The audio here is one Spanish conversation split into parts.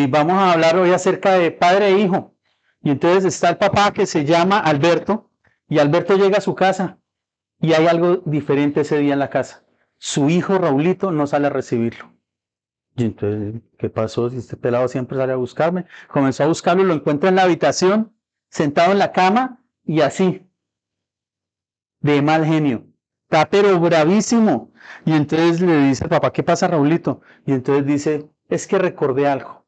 y vamos a hablar hoy acerca de padre e hijo. Y entonces está el papá que se llama Alberto, y Alberto llega a su casa y hay algo diferente ese día en la casa. Su hijo Raulito no sale a recibirlo. Y entonces, ¿qué pasó? Si este pelado siempre sale a buscarme. Comenzó a buscarlo y lo encuentra en la habitación, sentado en la cama y así, de mal genio. Está pero bravísimo. Y entonces le dice al papá, ¿qué pasa, Raulito? Y entonces dice, es que recordé algo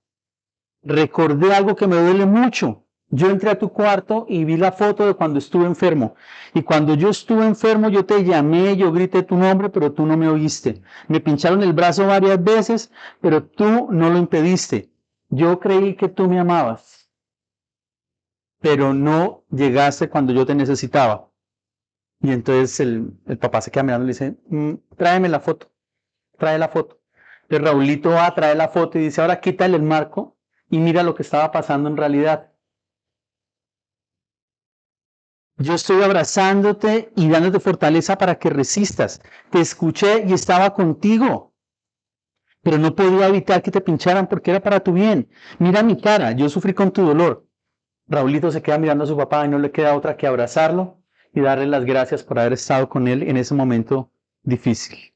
que me duele mucho. Yo entré a tu cuarto y vi la foto de cuando estuve enfermo. Y cuando yo estuve enfermo, yo te llamé, yo grité tu nombre, pero tú no me oíste. Me pincharon el brazo varias veces, pero tú no lo impediste. Yo creí que tú me amabas, pero no llegaste cuando yo te necesitaba. Y entonces el papá se queda mirando y le dice, tráeme la foto, trae la foto. Entonces Raulito va a traer la foto y dice, ahora quítale el marco y mira lo que estaba pasando en realidad. Yo estoy abrazándote y dándote fortaleza para que resistas. Te escuché y estaba contigo, pero no podía evitar que te pincharan porque era para tu bien. Mira mi cara, yo sufrí con tu dolor. Raulito se queda mirando a su papá y no le queda otra que abrazarlo y darle las gracias por haber estado con él en ese momento difícil.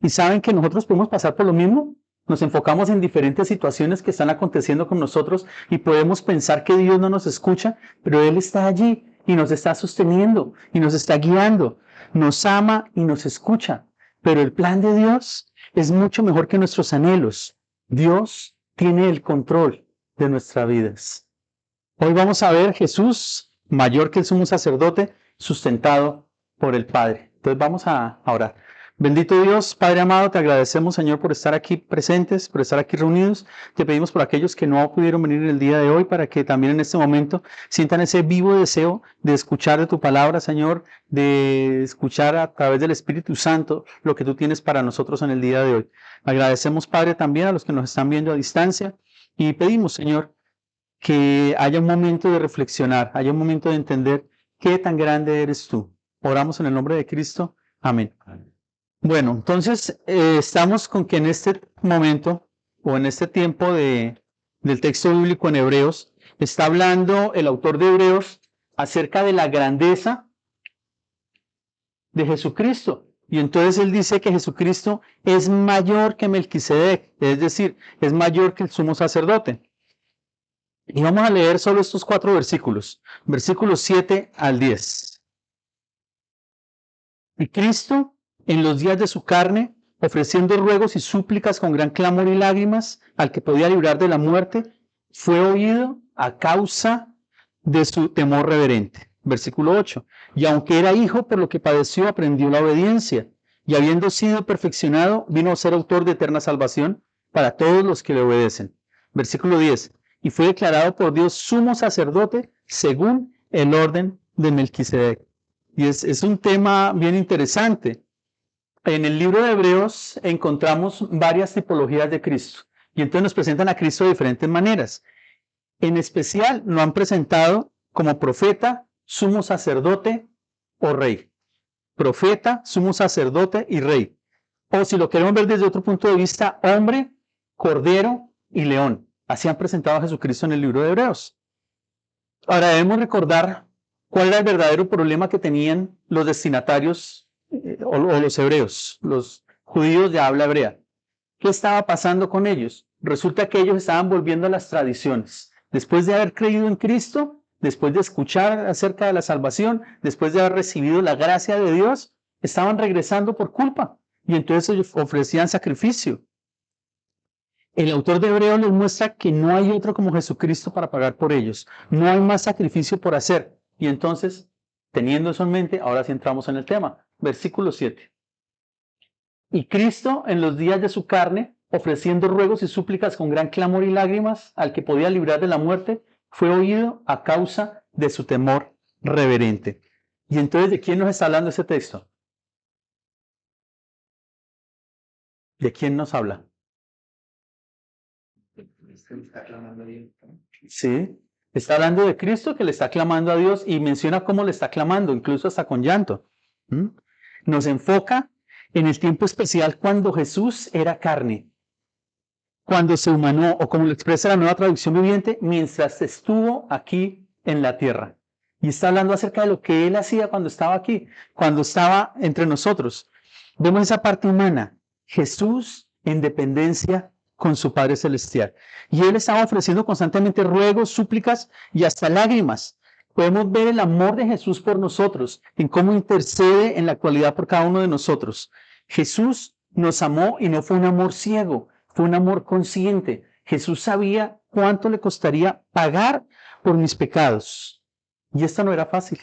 ¿Y saben que nosotros podemos pasar por lo mismo? Nos enfocamos en diferentes situaciones que están aconteciendo con nosotros y podemos pensar que Dios no nos escucha, pero Él está allí y nos está sosteniendo y nos está guiando, nos ama y nos escucha. Pero el plan de Dios es mucho mejor que nuestros anhelos. Dios tiene el control de nuestras vidas. Hoy vamos a ver Jesús, mayor que el sumo sacerdote, sustentado por el Padre. Entonces vamos a orar. Bendito Dios, Padre amado, te agradecemos, Señor, por estar aquí presentes, por estar aquí reunidos. Te pedimos por aquellos que no pudieron venir en el día de hoy, para que también en este momento sientan ese vivo deseo de escuchar de tu palabra, Señor, de escuchar a través del Espíritu Santo lo que tú tienes para nosotros en el día de hoy. Agradecemos, Padre, también a los que nos están viendo a distancia y pedimos, Señor, que haya un momento de reflexionar, haya un momento de entender qué tan grande eres tú. Oramos en el nombre de Cristo. Amén. Bueno, entonces estamos con que en este momento o en este tiempo del texto bíblico en Hebreos, está hablando el autor de Hebreos acerca de la grandeza de Jesucristo. Y entonces él dice que Jesucristo es mayor que Melquisedec, es decir, es mayor que el sumo sacerdote. Y vamos a leer solo estos 4 versículos, versículos 7 al 10. Y Cristo, en los días de su carne, ofreciendo ruegos y súplicas con gran clamor y lágrimas al que podía librar de la muerte, fue oído a causa de su temor reverente. Versículo 8. Y aunque era hijo, por lo que padeció, aprendió la obediencia. Y habiendo sido perfeccionado, vino a ser autor de eterna salvación para todos los que le obedecen. Versículo 10. Y fue declarado por Dios sumo sacerdote según el orden de Melquisedec. Y es un tema bien interesante. En el libro de Hebreos encontramos varias tipologías de Cristo. Y entonces nos presentan a Cristo de diferentes maneras. En especial lo han presentado como profeta, sumo sacerdote o rey. Profeta, sumo sacerdote y rey. O si lo queremos ver desde otro punto de vista, hombre, cordero y león. Así han presentado a Jesucristo en el libro de Hebreos. Ahora debemos recordar cuál era el verdadero problema que tenían los destinatarios o los hebreos, los judíos de habla hebrea. ¿Qué estaba pasando con ellos? Resulta que ellos estaban volviendo a las tradiciones. Después de haber creído en Cristo, después de escuchar acerca de la salvación, después de haber recibido la gracia de Dios, estaban regresando por culpa. Y entonces ellos ofrecían sacrificio. El autor de Hebreos les muestra que no hay otro como Jesucristo para pagar por ellos. No hay más sacrificio por hacer. Y entonces, teniendo eso en mente, ahora sí entramos en el tema. Versículo 7. Y Cristo, en los días de su carne, ofreciendo ruegos y súplicas con gran clamor y lágrimas al que podía librar de la muerte, fue oído a causa de su temor reverente. Y entonces, ¿de quién nos está hablando ese texto? ¿De quién nos habla? Sí, está hablando de Cristo que le está clamando a Dios y menciona cómo le está clamando, incluso hasta con llanto. Nos enfoca en el tiempo especial cuando Jesús era carne. cuando se humanó, o como lo expresa la Nueva Traducción Viviente, mientras estuvo aquí en la tierra. Y está hablando acerca de lo que Él hacía cuando estaba aquí, cuando estaba entre nosotros. Vemos esa parte humana, Jesús en dependencia con su Padre Celestial. Y Él estaba ofreciendo constantemente ruegos, súplicas y hasta lágrimas. Podemos ver el amor de Jesús por nosotros, en cómo intercede en la actualidad por cada uno de nosotros. Jesús nos amó y no fue un amor ciego, fue un amor consciente. Jesús sabía cuánto le costaría pagar por mis pecados. Y esto no era fácil.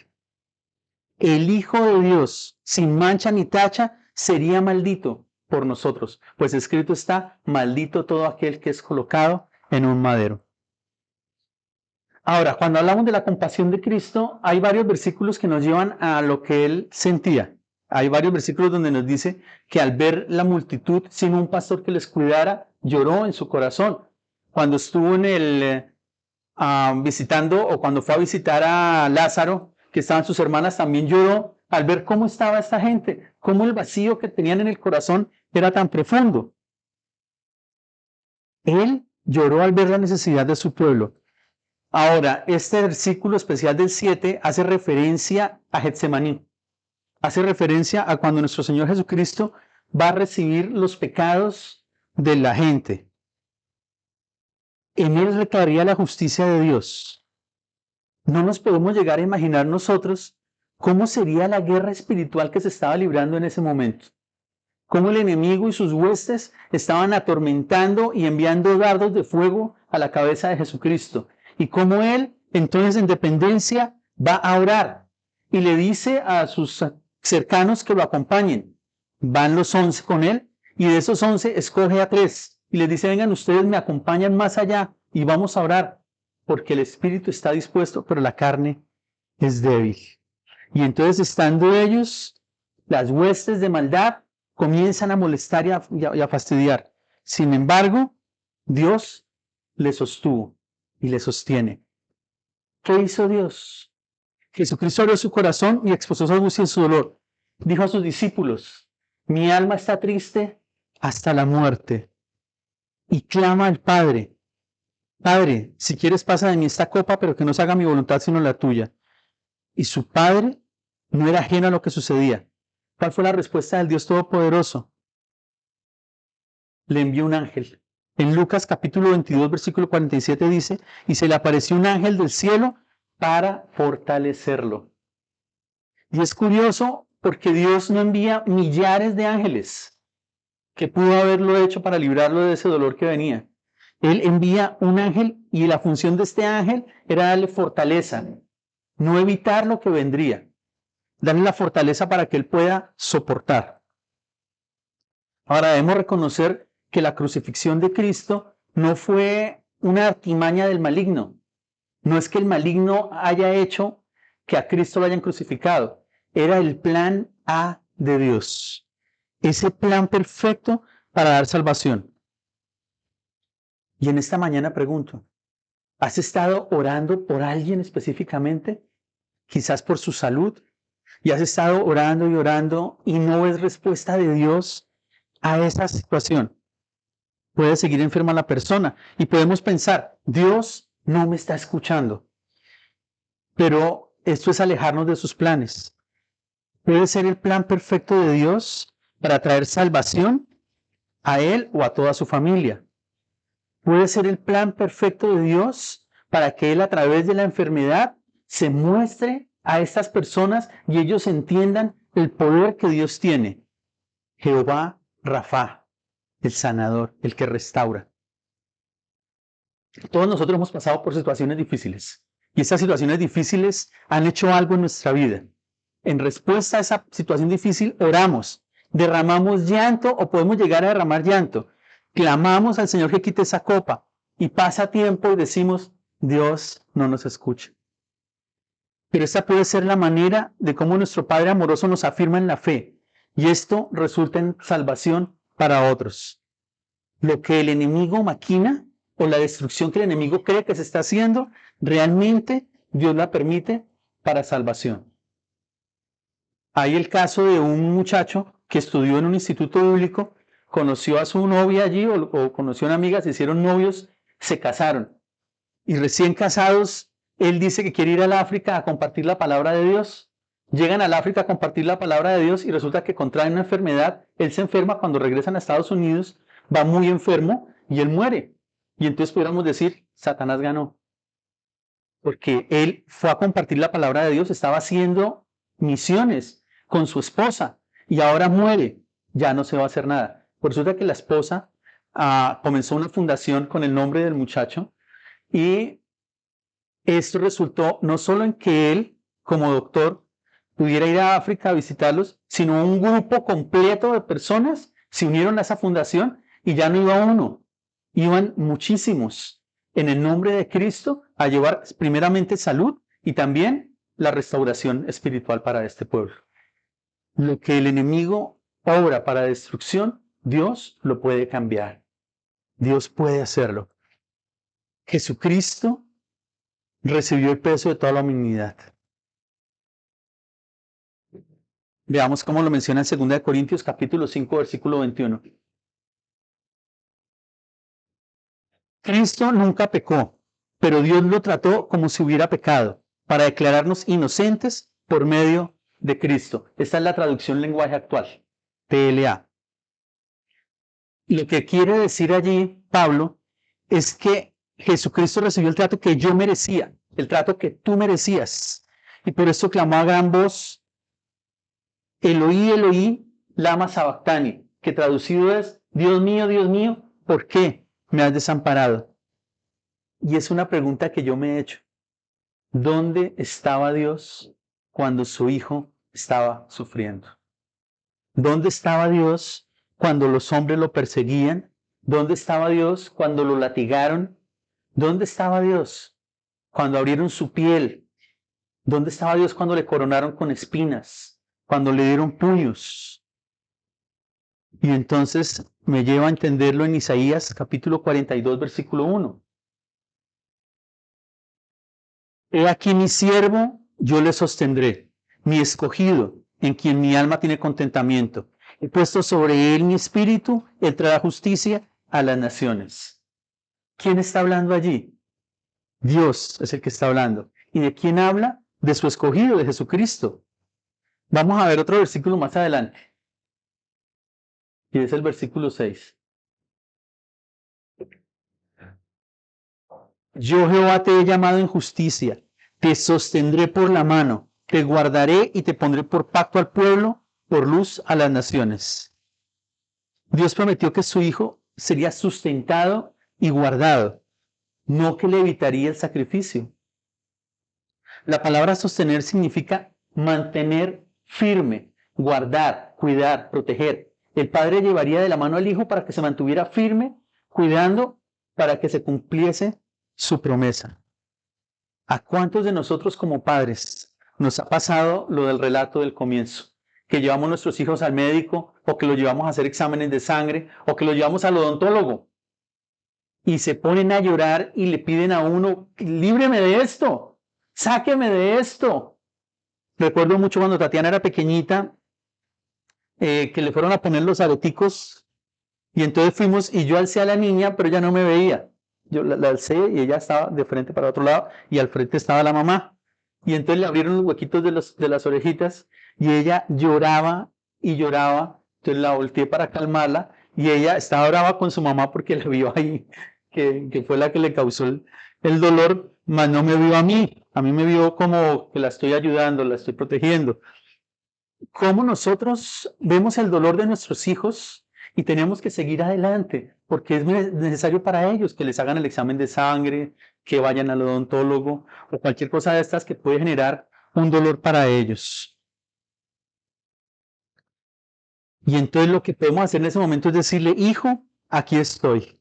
El Hijo de Dios, sin mancha ni tacha, sería maldito por nosotros, pues escrito está, maldito todo aquel que es colocado en un madero. Ahora, cuando hablamos de la compasión de Cristo, hay varios versículos que nos llevan a lo que Él sentía. Hay varios versículos donde nos dice que al ver la multitud sin un pastor que les cuidara, lloró en su corazón. Cuando estuvo visitando, o cuando fue a visitar a Lázaro, que estaban sus hermanas, también lloró al ver cómo estaba esta gente, cómo el vacío que tenían en el corazón era tan profundo. Él lloró al ver la necesidad de su pueblo. Ahora, este versículo especial del 7 hace referencia a Getsemaní. Hace referencia a cuando nuestro Señor Jesucristo va a recibir los pecados de la gente. En Él recaería la justicia de Dios. No nos podemos llegar a imaginar nosotros cómo sería la guerra espiritual que se estaba librando en ese momento. Cómo el enemigo y sus huestes estaban atormentando y enviando dardos de fuego a la cabeza de Jesucristo. Y cómo Él, entonces en dependencia, va a orar y le dice a sus cercanos que lo acompañen. Van los 11 con Él y de esos 11 escoge a 3 y les dice, vengan ustedes, me acompañan más allá y vamos a orar, porque el espíritu está dispuesto, pero la carne es débil. Y entonces, estando ellos, las huestes de maldad comienzan a molestar y a fastidiar. Sin embargo, Dios les sostuvo y les sostiene. ¿Qué hizo Dios? Jesucristo abrió su corazón y expuso su angustia y su dolor. Dijo a sus discípulos, mi alma está triste hasta la muerte. Y clama al Padre, Padre, si quieres pasa de mí esta copa, pero que no se haga mi voluntad sino la tuya. Y su Padre no era ajeno a lo que sucedía. ¿Cuál fue la respuesta del Dios Todopoderoso? Le envió un ángel. En Lucas capítulo 22, versículo 47 dice, y se le apareció un ángel del cielo para fortalecerlo. Y es curioso porque Dios no envía millares de ángeles que pudo haberlo hecho para librarlo de ese dolor que venía. Él envía un ángel y la función de este ángel era darle fortaleza, no evitar lo que vendría, darle la fortaleza para que él pueda soportar. Ahora debemos reconocer que la crucifixión de Cristo no fue una artimaña del maligno. No es que el maligno haya hecho que a Cristo lo hayan crucificado. Era el plan A de Dios. Ese plan perfecto para dar salvación. Y en esta mañana pregunto, ¿has estado orando por alguien específicamente? Quizás por su salud. Y has estado orando y no ves respuesta de Dios a esa situación. Puede seguir enferma la persona y podemos pensar, Dios no me está escuchando. Pero esto es alejarnos de sus planes. Puede ser el plan perfecto de Dios para traer salvación a él o a toda su familia. Puede ser el plan perfecto de Dios para que Él a través de la enfermedad se muestre a estas personas y ellos entiendan el poder que Dios tiene. Jehová Rafa, el sanador, el que restaura. Todos nosotros hemos pasado por situaciones difíciles y estas situaciones difíciles han hecho algo en nuestra vida. En respuesta a esa situación difícil, oramos, derramamos llanto o podemos llegar a derramar llanto. Clamamos al Señor que quite esa copa y pasa tiempo y decimos, Dios no nos escucha. Pero esta puede ser la manera de cómo nuestro Padre amoroso nos afirma en la fe y esto resulta en salvación para otros. Lo que el enemigo maquina o la destrucción que el enemigo cree que se está haciendo, realmente Dios la permite para salvación. Hay el caso de un muchacho que estudió en un instituto bíblico conoció a su novia allí o conoció a una amiga, se hicieron novios, se casaron. Y recién casados, él dice que quiere ir al África a compartir la palabra de Dios. Llegan al África a compartir la palabra de Dios y resulta que contraen una enfermedad. Él se enferma cuando regresan a Estados Unidos, va muy enfermo y él muere. Y entonces pudiéramos decir, Satanás ganó. Porque él fue a compartir la palabra de Dios, estaba haciendo misiones con su esposa y ahora muere, ya no se va a hacer nada. Por resulta que la esposa comenzó una fundación con el nombre del muchacho y esto resultó no solo en que él, como doctor, pudiera ir a África a visitarlos, sino un grupo completo de personas se unieron a esa fundación y ya no iba uno, iban muchísimos en el nombre de Cristo a llevar primeramente salud y también la restauración espiritual para este pueblo. Lo que el enemigo obra para destrucción, Dios lo puede cambiar. Dios puede hacerlo. Jesucristo recibió el peso de toda la humanidad. Veamos cómo lo menciona en 2 Corintios capítulo 5, versículo 21. Cristo nunca pecó, pero Dios lo trató como si hubiera pecado, para declararnos inocentes por medio de Cristo. Esta es la traducción lenguaje actual, TLA. Lo que quiere decir allí Pablo es que Jesucristo recibió el trato que yo merecía, el trato que tú merecías. Y por eso clamó a gran voz, Eloí, Eloí, lama sabactani, que traducido es, Dios mío, ¿por qué me has desamparado? Y es una pregunta que yo me he hecho. ¿Dónde estaba Dios cuando su hijo estaba sufriendo? ¿Dónde estaba Dios cuando los hombres lo perseguían? ¿Dónde estaba Dios cuando lo latigaron? ¿Dónde estaba Dios cuando abrieron su piel? ¿Dónde estaba Dios cuando le coronaron con espinas? Cuando le dieron puños. Y entonces me lleva a entenderlo en Isaías capítulo 42, versículo 1. He aquí mi siervo, yo le sostendré, mi escogido, en quien mi alma tiene contentamiento. He puesto sobre él mi espíritu, él traerá justicia a las naciones. ¿Quién está hablando allí? Dios es el que está hablando. ¿Y de quién habla? De su escogido, de Jesucristo. Vamos a ver otro versículo más adelante. Y es el versículo 6. Yo Jehová te he llamado en justicia, te sostendré por la mano, te guardaré y te pondré por pacto al pueblo, por luz a las naciones. Dios prometió que su hijo sería sustentado y guardado, no que le evitaría el sacrificio. La palabra sostener significa mantener firme, guardar, cuidar, proteger. El padre llevaría de la mano al hijo para que se mantuviera firme, cuidando para que se cumpliese su promesa. ¿A cuántos de nosotros como padres nos ha pasado lo del relato del comienzo? Que llevamos a nuestros hijos al médico, o que los llevamos a hacer exámenes de sangre, o que los llevamos al odontólogo, y se ponen a llorar y le piden a uno, líbreme de esto, sáqueme de esto. Recuerdo mucho cuando Tatiana era pequeñita, que le fueron a poner los areticos, y entonces fuimos, y yo alcé a la niña, pero ella no me veía. Yo la alcé y ella estaba de frente para otro lado y al frente estaba la mamá. Y entonces le abrieron los huequitos de las orejitas y ella lloraba y lloraba. Entonces la volteé para calmarla y ella estaba brava con su mamá porque la vio ahí, que fue la que le causó el dolor, mas no me vio a mí. A mí me vio como que la estoy ayudando, la estoy protegiendo. ¿Cómo nosotros vemos el dolor de nuestros hijos? Y tenemos que seguir adelante, porque es necesario para ellos que les hagan el examen de sangre, que vayan al odontólogo o cualquier cosa de estas que puede generar un dolor para ellos. Y entonces lo que podemos hacer en ese momento es decirle, hijo, aquí estoy.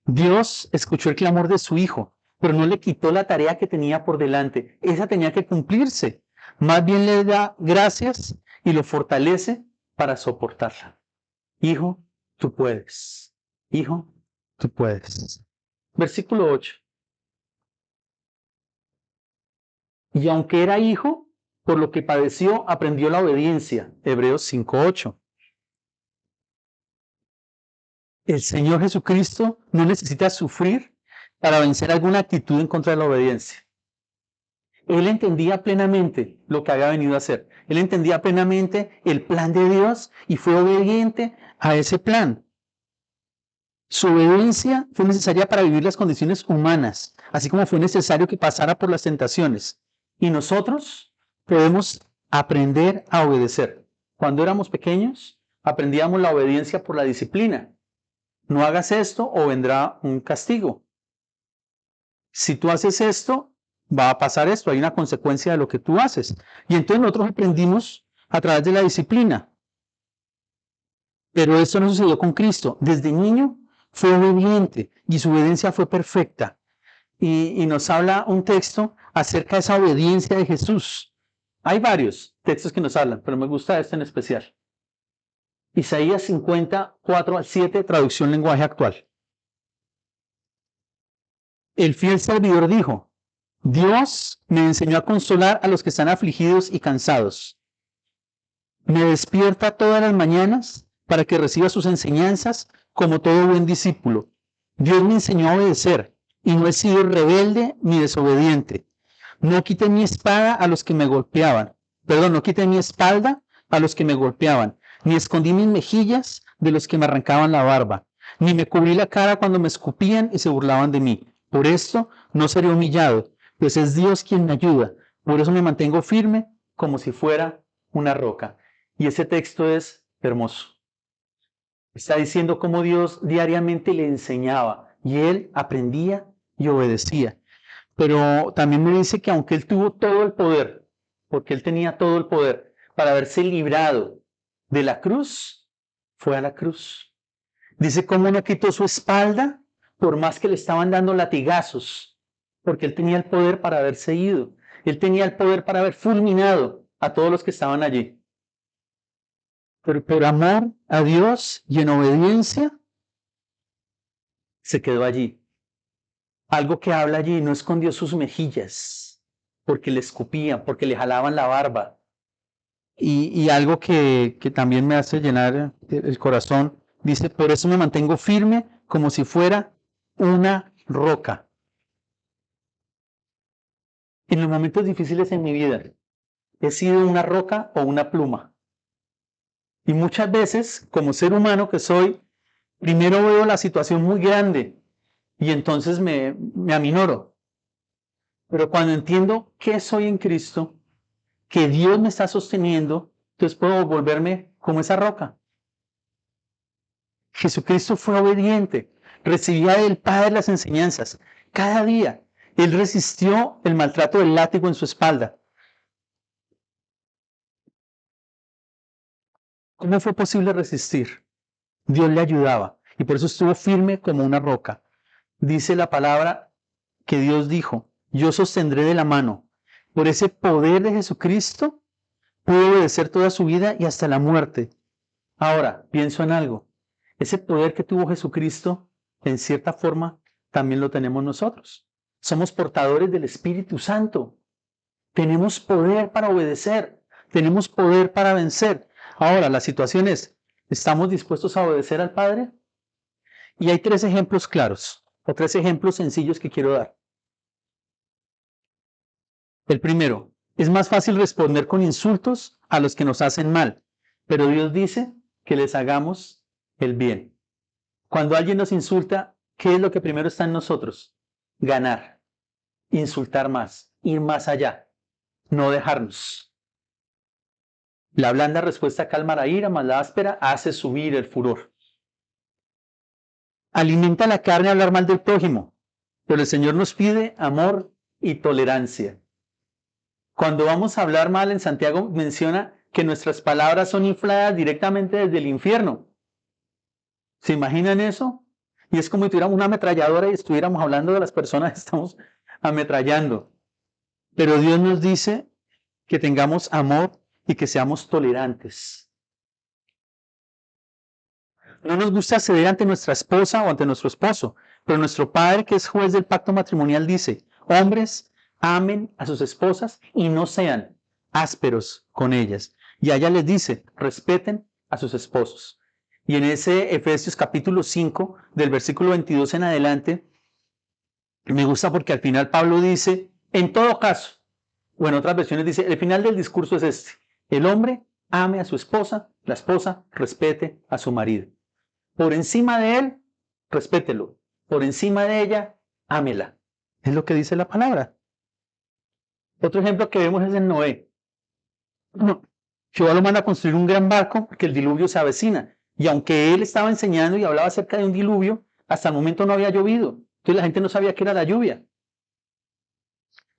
Dios escuchó el clamor de su hijo, pero no le quitó la tarea que tenía por delante. Esa tenía que cumplirse. Más bien le da gracias y lo fortalece para soportarla. Hijo, tú puedes. Hijo, tú puedes. Versículo 8. Y aunque era hijo, por lo que padeció, aprendió la obediencia. Hebreos 5:8. El Señor Jesucristo no necesita sufrir para vencer alguna actitud en contra de la obediencia. Él entendía plenamente lo que había venido a hacer. Él entendía plenamente el plan de Dios y fue obediente a ese plan. Su obediencia fue necesaria para vivir las condiciones humanas, así como fue necesario que pasara por las tentaciones. Y nosotros podemos aprender a obedecer. Cuando éramos pequeños, aprendíamos la obediencia por la disciplina. No hagas esto o vendrá un castigo. Si tú haces esto, va a pasar esto, hay una consecuencia de lo que tú haces. Y entonces nosotros aprendimos a través de la disciplina. Pero esto no sucedió con Cristo. Desde niño fue obediente y su obediencia fue perfecta. Y nos habla un texto acerca de esa obediencia de Jesús. Hay varios textos que nos hablan, pero me gusta este en especial. Isaías 54:7, traducción lenguaje actual. El fiel servidor dijo: Dios me enseñó a consolar a los que están afligidos y cansados. Me despierta todas las mañanas para que reciba sus enseñanzas como todo buen discípulo. Dios me enseñó a obedecer y no he sido rebelde ni desobediente. No quité mi espada a los que me golpeaban. No quité mi espalda a los que me golpeaban, ni escondí mis mejillas de los que me arrancaban la barba, ni me cubrí la cara cuando me escupían y se burlaban de mí. Por esto no seré humillado, pues es Dios quien me ayuda. Por eso me mantengo firme como si fuera una roca. Y ese texto es hermoso. Está diciendo cómo Dios diariamente le enseñaba y él aprendía y obedecía. Pero también me dice que aunque él tuvo todo el poder, porque él tenía todo el poder para haberse librado de la cruz, fue a la cruz. Dice cómo no quitó su espalda, por más que le estaban dando latigazos, porque él tenía el poder para haberse ido. Él tenía el poder para haber fulminado a todos los que estaban allí. Pero por amor a Dios y en obediencia, se quedó allí. Algo que habla allí, no escondió sus mejillas, porque le escupían, porque le jalaban la barba. Y algo que también me hace llenar el corazón, dice, por eso me mantengo firme como si fuera una roca. En los momentos difíciles en mi vida, he sido una roca o una pluma. Y muchas veces, como ser humano que soy, primero veo la situación muy grande y entonces me aminoro. Pero cuando entiendo que soy en Cristo, que Dios me está sosteniendo, entonces puedo volverme como esa roca. Jesucristo fue obediente, recibía del Padre las enseñanzas. Cada día, él resistió el maltrato del látigo en su espalda. ¿Cómo fue posible resistir? Dios le ayudaba y por eso estuvo firme como una roca. Dice la palabra que Dios dijo, yo sostendré de la mano. Por ese poder de Jesucristo, pudo obedecer toda su vida y hasta la muerte. Ahora, pienso en algo. Ese poder que tuvo Jesucristo, en cierta forma, también lo tenemos nosotros. Somos portadores del Espíritu Santo. Tenemos poder para obedecer. Tenemos poder para vencer. Ahora, la situación es, ¿estamos dispuestos a obedecer al Padre? Y hay 3 ejemplos claros, o 3 ejemplos sencillos que quiero dar. El primero, es más fácil responder con insultos a los que nos hacen mal, pero Dios dice que les hagamos el bien. Cuando alguien nos insulta, ¿qué es lo que primero está en nosotros? Ganar, insultar más, ir más allá, no dejarnos. La blanda respuesta calma la ira, mas la áspera hace subir el furor. Alimenta la carne hablar mal del prójimo, pero el Señor nos pide amor y tolerancia. Cuando vamos a hablar mal, en Santiago menciona que nuestras palabras son infladas directamente desde el infierno. ¿Se imaginan eso? Y es como si tuviéramos una ametralladora y estuviéramos hablando de las personas que estamos ametrallando. Pero Dios nos dice que tengamos amor y que seamos tolerantes. No nos gusta ceder ante nuestra esposa o ante nuestro esposo, pero nuestro Padre, que es juez del pacto matrimonial, dice, hombres, amen a sus esposas y no sean ásperos con ellas. Y a ella les dice, respeten a sus esposos. Y en ese Efesios capítulo 5, del versículo 22 en adelante, me gusta porque al final Pablo dice, en todo caso, o en otras versiones dice, el final del discurso es este: el hombre ame a su esposa, la esposa respete a su marido. Por encima de él, respételo. Por encima de ella, ámela. Es lo que dice la palabra. Otro ejemplo que vemos es en Noé. Jehová lo manda a construir un gran barco porque el diluvio se avecina. Y aunque él estaba enseñando y hablaba acerca de un diluvio, hasta el momento no había llovido. Entonces la gente no sabía qué era la lluvia.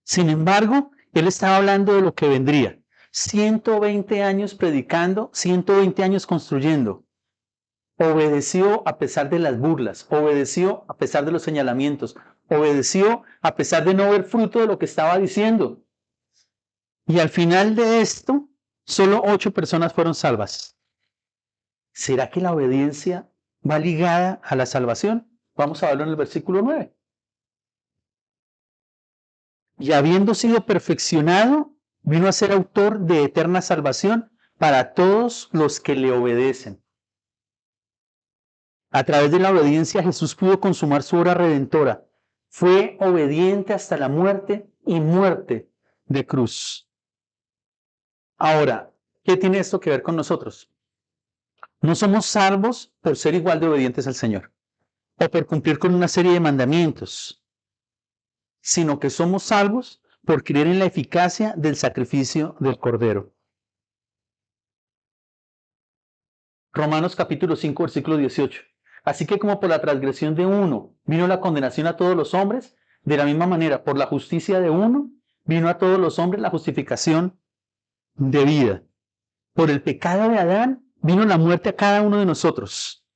Sin embargo, él estaba hablando de lo que vendría. 120 años predicando, 120 años construyendo. Obedeció a pesar de las burlas, obedeció a pesar de los señalamientos, obedeció a pesar de no ver fruto de lo que estaba diciendo. Y al final de esto, solo 8 personas fueron salvas. ¿Será que la obediencia va ligada a la salvación? Vamos a verlo en el versículo 9. Y habiendo sido perfeccionado, vino a ser autor de eterna salvación para todos los que le obedecen. A través de la obediencia Jesús pudo consumar su obra redentora. Fue obediente hasta la muerte y muerte de cruz. Ahora, ¿qué tiene esto que ver con nosotros? No somos salvos por ser igual de obedientes al Señor o por cumplir con una serie de mandamientos, sino que somos salvos por creer en la eficacia del sacrificio del Cordero. Romanos capítulo 5, versículo 18. Así que como por la transgresión de uno vino la condenación a todos los hombres, de la misma manera por la justicia de uno vino a todos los hombres la justificación de vida. Por el pecado de Adán vino la muerte a cada uno de nosotros.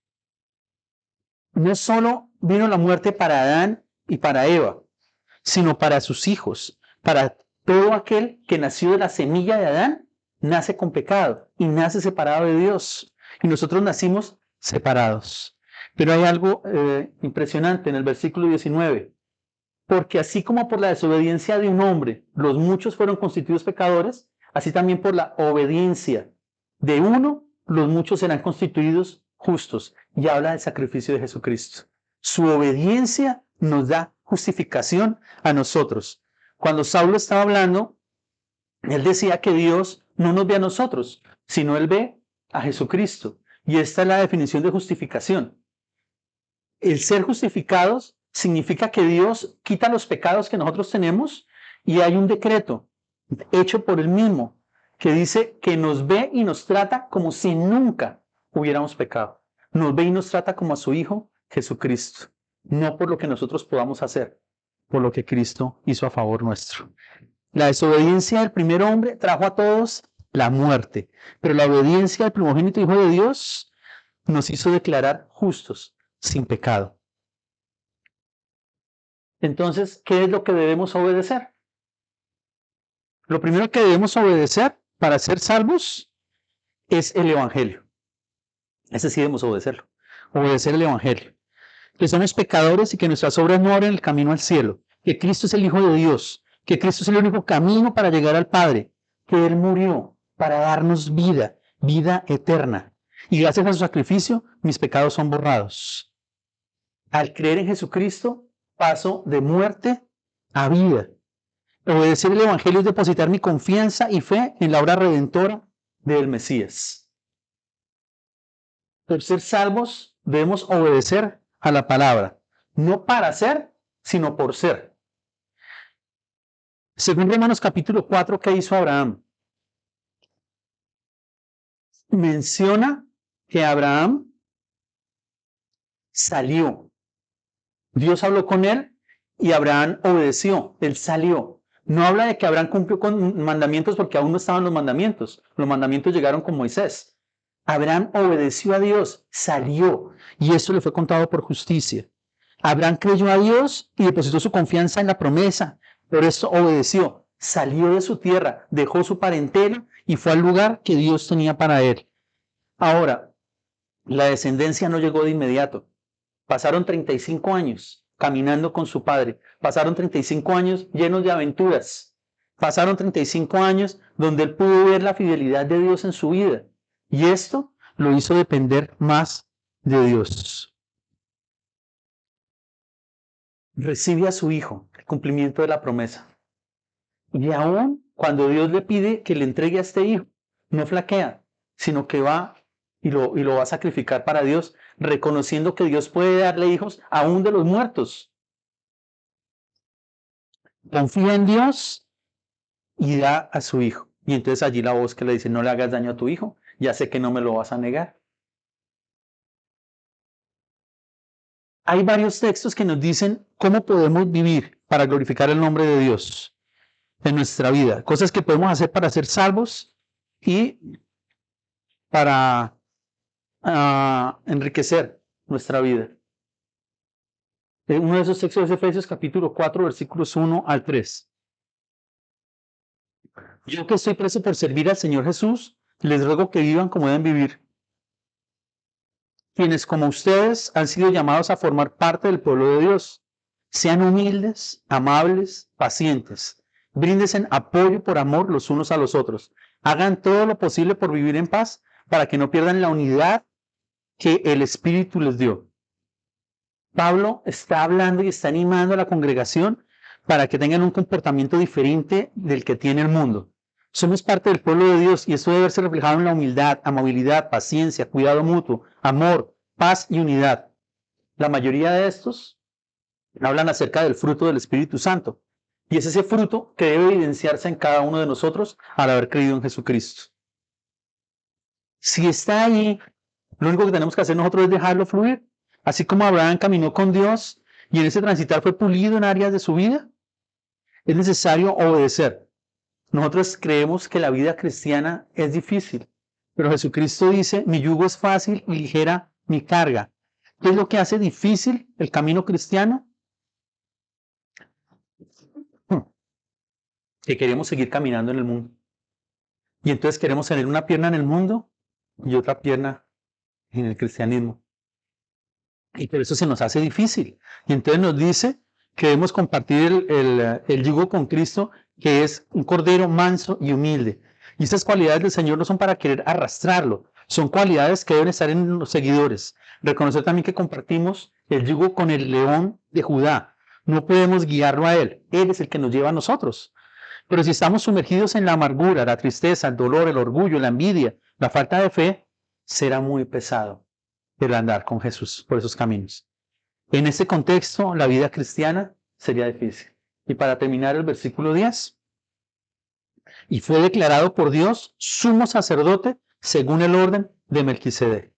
No solo vino la muerte para Adán y para Eva, sino para sus hijos, para todo aquel que nació de la semilla de Adán, nace con pecado y nace separado de Dios. Y nosotros nacimos separados. Pero hay algo impresionante en el versículo 19. Porque así como por la desobediencia de un hombre los muchos fueron constituidos pecadores, así también por la obediencia de uno los muchos serán constituidos justos. Y habla del sacrificio de Jesucristo. Su obediencia nos da justificación a nosotros. Cuando Saulo estaba hablando, él decía que Dios no nos ve a nosotros, sino Él ve a Jesucristo. Y esta es la definición de justificación. El ser justificados significa que Dios quita los pecados que nosotros tenemos y hay un decreto hecho por Él mismo que dice que nos ve y nos trata como si nunca hubiéramos pecado. Nos ve y nos trata como a su Hijo Jesucristo. No por lo que nosotros podamos hacer, por lo que Cristo hizo a favor nuestro. La desobediencia del primer hombre trajo a todos la muerte, pero la obediencia del primogénito Hijo de Dios nos hizo declarar justos, sin pecado. Entonces, ¿qué es lo que debemos obedecer? Lo primero que debemos obedecer para ser salvos es el Evangelio. Ese sí debemos obedecerlo. Obedecer el Evangelio. Que somos pecadores y que nuestras obras no abren el camino al cielo. Que Cristo es el Hijo de Dios. Que Cristo es el único camino para llegar al Padre. Que Él murió para darnos vida, vida eterna. Y gracias a su sacrificio, mis pecados son borrados. Al creer en Jesucristo, paso de muerte a vida. Obedecer el Evangelio es depositar mi confianza y fe en la obra redentora del Mesías. Por ser salvos, debemos obedecer a la palabra, no para ser, sino por ser. Según Romanos capítulo 4, ¿qué hizo Abraham? Menciona que Abraham salió. Dios habló con él y Abraham obedeció, él salió. No habla de que Abraham cumplió con mandamientos porque aún no estaban los mandamientos. Los mandamientos llegaron con Moisés. Abraham obedeció a Dios, salió, y esto le fue contado por justicia. Abraham creyó a Dios y depositó su confianza en la promesa. Por eso obedeció, salió de su tierra, dejó su parentela y fue al lugar que Dios tenía para él. Ahora, la descendencia no llegó de inmediato. Pasaron 35 años caminando con su padre. Pasaron 35 años llenos de aventuras. Pasaron 35 años donde él pudo ver la fidelidad de Dios en su vida. Y esto lo hizo depender más de Dios. Recibe a su hijo, el cumplimiento de la promesa. Y aún cuando Dios le pide que le entregue a este hijo, no flaquea, sino que va y lo va a sacrificar para Dios, reconociendo que Dios puede darle hijos aún de los muertos. Confía en Dios y da a su hijo. Y entonces allí la voz que le dice, no le hagas daño a tu hijo, ya sé que no me lo vas a negar. Hay varios textos que nos dicen cómo podemos vivir para glorificar el nombre de Dios en nuestra vida. Cosas que podemos hacer para ser salvos y para enriquecer nuestra vida. Uno de esos textos es Efesios capítulo 4, versículos 1 al 3. Yo que estoy preso por servir al Señor Jesús, les ruego que vivan como deben vivir. Quienes como ustedes han sido llamados a formar parte del pueblo de Dios. Sean humildes, amables, pacientes. Bríndesen apoyo por amor los unos a los otros. Hagan todo lo posible por vivir en paz para que no pierdan la unidad que el Espíritu les dio. Pablo está hablando y está animando a la congregación para que tengan un comportamiento diferente del que tiene el mundo. Somos parte del pueblo de Dios y esto debe verse reflejado en la humildad, amabilidad, paciencia, cuidado mutuo, amor, paz y unidad. La mayoría de estos hablan acerca del fruto del Espíritu Santo. Y es ese fruto que debe evidenciarse en cada uno de nosotros al haber creído en Jesucristo. Si está ahí, lo único que tenemos que hacer nosotros es dejarlo fluir. Así como Abraham caminó con Dios y en ese transitar fue pulido en áreas de su vida, es necesario obedecer. Nosotros creemos que la vida cristiana es difícil, pero Jesucristo dice, mi yugo es fácil y ligera mi carga. ¿Qué es lo que hace difícil el camino cristiano? Que queremos seguir caminando en el mundo. Y entonces queremos tener una pierna en el mundo y otra pierna en el cristianismo. Y por eso se nos hace difícil. Y entonces nos dice que debemos compartir el yugo con Cristo, que es un cordero manso y humilde. Y estas cualidades del Señor no son para querer arrastrarlo, son cualidades que deben estar en los seguidores. Reconocer también que compartimos el yugo con el león de Judá. No podemos guiarlo a él, él es el que nos lleva a nosotros. Pero si estamos sumergidos en la amargura, la tristeza, el dolor, el orgullo, la envidia, la falta de fe, será muy pesado el andar con Jesús por esos caminos. En ese contexto, la vida cristiana sería difícil. Y para terminar el versículo 10, y fue declarado por Dios sumo sacerdote según el orden de Melquisedec.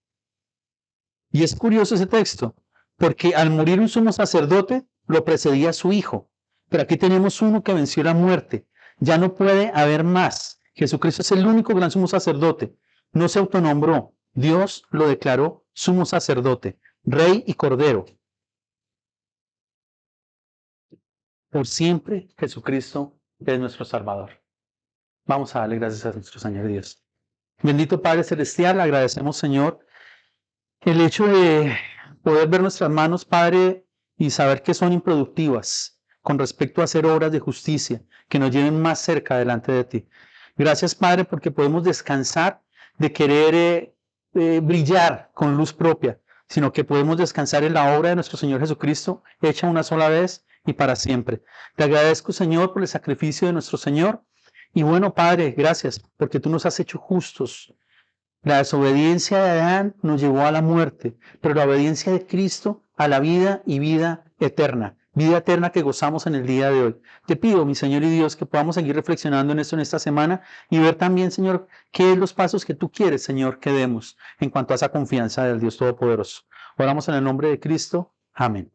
Y es curioso ese texto, porque al morir un sumo sacerdote, lo precedía su hijo. Pero aquí tenemos uno que venció la muerte. Ya no puede haber más. Jesucristo es el único gran sumo sacerdote. No se autonombró. Dios lo declaró sumo sacerdote, rey y cordero. Por siempre Jesucristo es nuestro Salvador. Vamos a darle gracias a nuestro Señor Dios. Bendito Padre Celestial, agradecemos, Señor, el hecho de poder ver nuestras manos, Padre, y saber que son improductivas con respecto a hacer obras de justicia que nos lleven más cerca delante de ti. Gracias, Padre, porque podemos descansar de querer brillar con luz propia, sino que podemos descansar en la obra de nuestro Señor Jesucristo, hecha una sola vez y para siempre. Te agradezco, Señor, por el sacrificio de nuestro Señor. Y bueno, Padre, gracias, porque tú nos has hecho justos. La desobediencia de Adán nos llevó a la muerte, pero la obediencia de Cristo a la vida y vida eterna que gozamos en el día de hoy. Te pido, mi Señor y Dios, que podamos seguir reflexionando en esto en esta semana y ver también, Señor, qué es los pasos que tú quieres, Señor, que demos en cuanto a esa confianza del Dios Todopoderoso. Oramos en el nombre de Cristo. Amén.